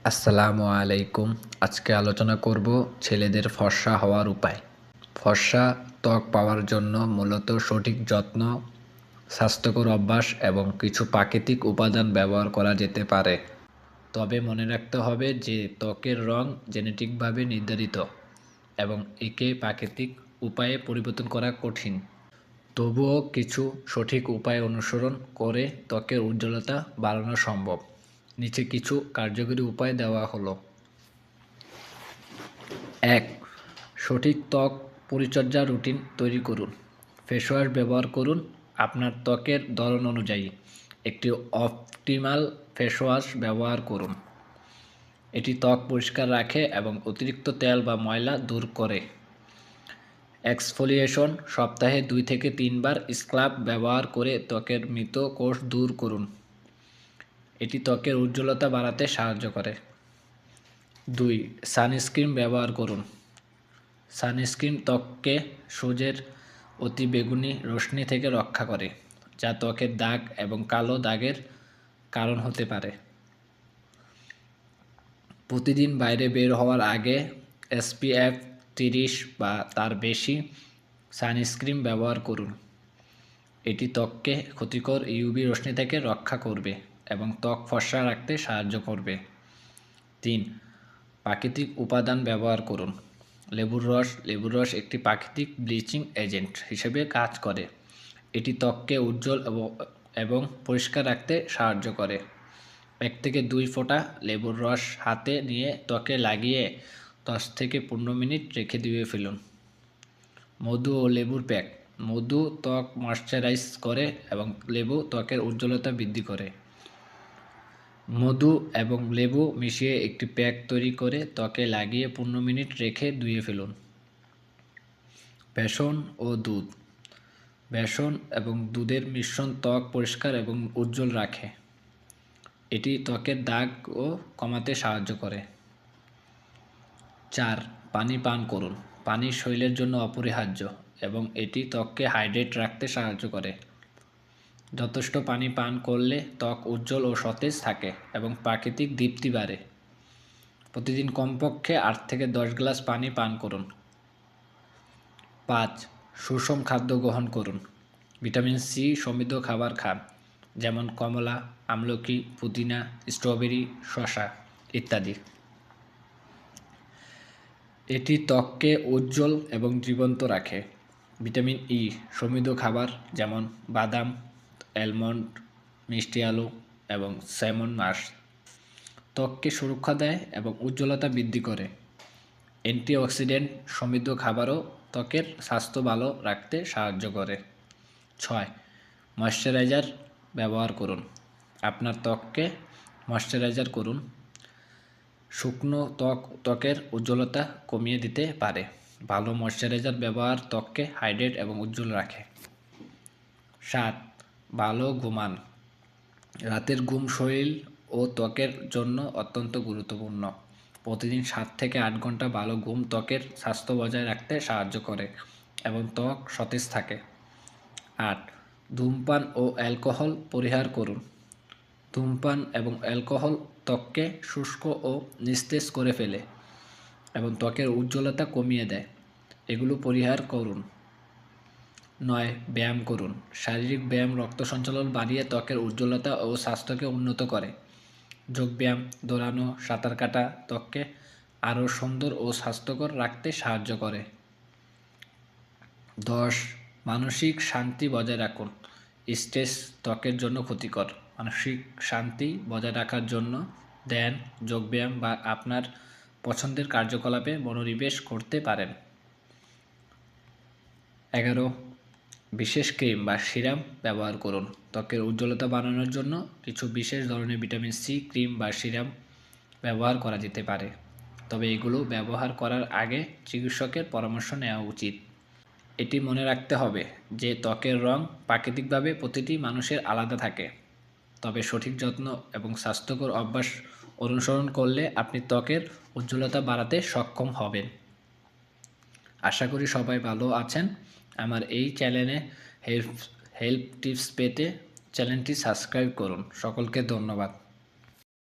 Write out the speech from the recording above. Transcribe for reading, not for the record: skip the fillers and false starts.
আসসালামু আলাইকুম। আজকে আলোচনা করব ছেলেদের ফর্সা হওয়ার উপায়। ফর্সা ত্বক পাওয়ার জন্য মূলত সঠিক যত্ন, স্বাস্থ্যকর অভ্যাস এবং কিছু প্রাকৃতিক উপাদান ব্যবহার করা যেতে পারে। তবে মনে রাখতে হবে যে ত্বকের রং জেনেটিকভাবে নির্ধারিত এবং একে প্রাকৃতিক উপায়ে পরিবর্তন করা কঠিন। তবুও কিছু সঠিক উপায় অনুসরণ করে ত্বকের উজ্জ্বলতা বাড়ানো সম্ভব। নিচে কিছু কার্যকরী উপায় দেওয়া হলো। ১. সঠিক ত্বক পরিচর্যা রুটিন তৈরি করুন। ফেস ওয়াশ ব্যবহার করুন আপনার ত্বকের ধরন অনুযায়ী। একটি অপটিমাল ফেস ওয়াশ ব্যবহার করুন। এটি ত্বক পরিষ্কার রাখে এবং অতিরিক্ত তেল বা ময়লা দূর করে। এক্সফোলিয়েশন সপ্তাহে 2 থেকে 3 বার স্ক্রাব ব্যবহার করে ত্বকের মৃত কোষ দূর করুন। এটি ত্বকের উজ্জ্বলতা বাড়াতে সাহায্য করে। 2. সানস্ক্রিন ব্যবহার করুন। সানস্ক্রিন ত্বককে সূর্যের অতিবেগুনি রশ্মি থেকে রক্ষা করে, যা ত্বকের দাগ এবং কালো দাগের কারণ হতে পারে। প্রতিদিন বাইরে বের হওয়ার আগে SPF 30 বা তার বেশি সানস্ক্রিন ব্যবহার করুন। এটি ত্বককে ক্ষতিকর ইউভি রশ্মি থেকে রক্ষা করবে এবং ত্বক ফর্সা রাখতে সাহায্য করবে। 3. প্রাকৃতিক উপাদান ব্যবহার করুন। লেবুর রস একটি প্রাকৃতিক ব্লিচিং এজেন্ট হিসেবে কাজ করে। এটি ত্বককে উজ্জ্বল এবং পরিষ্কার রাখতে সাহায্য করে। 1 থেকে 2 ফোঁটা লেবুর রস হাতে নিয়ে ত্বকে লাগিয়ে 10 থেকে 15 মিনিট রেখে ধুয়ে ফেলুন। মধু ও লেবুর প্যাক। মধু ত্বক ময়শ্চারাইজ করে এবং লেবু ত্বকের উজ্জ্বলতা বৃদ্ধি করে। মধু এবং লেবু মিশিয়ে একটি প্যাক তৈরি করে ত্বকে লাগিয়ে 15 মিনিট রেখে ধুয়ে ফেলুন। বেসন ও দুধ। বেসন এবং দুধের মিশ্রণ ত্বক পরিষ্কার এবং উজ্জ্বল রাখে। এটি ত্বকের দাগও কমাতে সাহায্য করে। 4. পানি পান করুন। পানি শরীরের জন্য অপরিহার্য এবং এটি ত্বককে হাইড্রেট রাখতে সাহায্য করে। যথেষ্ট পানি পান করলে ত্বক উজ্জ্বল ও সতেজ থাকে এবং প্রাকৃতিক দীপ্তি বাড়ে। প্রতিদিন কমপক্ষে 8 থেকে 10 গ্লাস পানি পান করুন। 5. সুষম খাদ্য গ্রহণ করুন। ভিটামিন সি সমৃদ্ধ খাবার খান, যেমন কমলা, আমলকি, পুদিনা, স্ট্রবেরি, শসা ইত্যাদি। এটি ত্বককে উজ্জ্বল এবং জীবন্ত রাখে। ভিটামিন ই সমৃদ্ধ খাবার যেমন বাদাম, অ্যালমন্ড, মিষ্টি আলু এবং স্যামন মাছ ত্বককে সুরক্ষা দেয় এবং উজ্জ্বলতা বৃদ্ধি করে। অ্যান্টিঅক্সিডেন্ট সমৃদ্ধ খাবারও ত্বকের স্বাস্থ্য ভালো রাখতে সাহায্য করে। 6. ময়শ্চারাইজার ব্যবহার করুন। আপনার ত্বককে ময়শ্চারাইজার করুন। শুকনো ত্বকের উজ্জ্বলতা কমিয়ে দিতে পারে। ভালো ময়শ্চারাইজার ব্যবহার ত্বককে হাইড্রেট এবং উজ্জ্বল রাখে। 7. ভালো ঘুমান। রাতের ঘুম শরীর ও ত্বকের জন্য অত্যন্ত গুরুত্বপূর্ণ। প্রতিদিন 7 থেকে 8 ঘন্টা ভালো ঘুম ত্বকের স্বাস্থ্য বজায় রাখতে সাহায্য করে এবং ত্বক সতেজ থাকে। 8. ধূমপান ও অ্যালকোহল পরিহার করুন। ধূমপান এবং অ্যালকোহল ত্বককে শুষ্ক ও নিস্তেজ করে ফেলে এবং ত্বকের উজ্জ্বলতা কমিয়ে দেয়। এগুলো পরিহার করুন। 9. ব্যায়াম করুন। শারীরিক ব্যায়াম রক্ত সঞ্চালন বাড়িয়ে ত্বকের উজ্জ্বলতা ও স্বাস্থ্যকে উন্নত করে। যোগব্যায়াম, দৌড়ানো, সাঁতার কাটা ত্বককে আরও সুন্দর ও স্বাস্থ্যকর রাখতে সাহায্য করে। 10. মানসিক শান্তি বজায় রাখুন। স্ট্রেস ত্বকের জন্য ক্ষতিকর। মানসিক শান্তি বজায় রাখার জন্য ধ্যান, যোগব্যায়াম বা আপনার পছন্দের কার্যকলাপে মনোনিবেশ করতে পারেন। 11. বিশেষ ক্রিম বা সিরাম ব্যবহার করুন। ত্বকের উজ্জ্বলতা বাড়ানোর জন্য কিছু বিশেষ ধরনের ভিটামিন সি ক্রিম বা সিরাম ব্যবহার করা যেতে পারে, তবে এগুলো ব্যবহার করার আগে চিকিৎসকের পরামর্শ নেওয়া উচিত। এটি মনে রাখতে হবে যে ত্বকের রং প্রাকৃতিকভাবে প্রতিটি মানুষের আলাদা থাকে, তবে সঠিক যত্ন এবং স্বাস্থ্যকর অভ্যাস অনুসরণ করলে আপনি ত্বকের উজ্জ্বলতা বাড়াতে সক্ষম হবেন। আশা করি সবাই ভালো আছেন। আমার এই চ্যানেলে হেল্প টিপস পেতে চ্যানেলটি সাবস্ক্রাইব করুন। সকলকে ধন্যবাদ।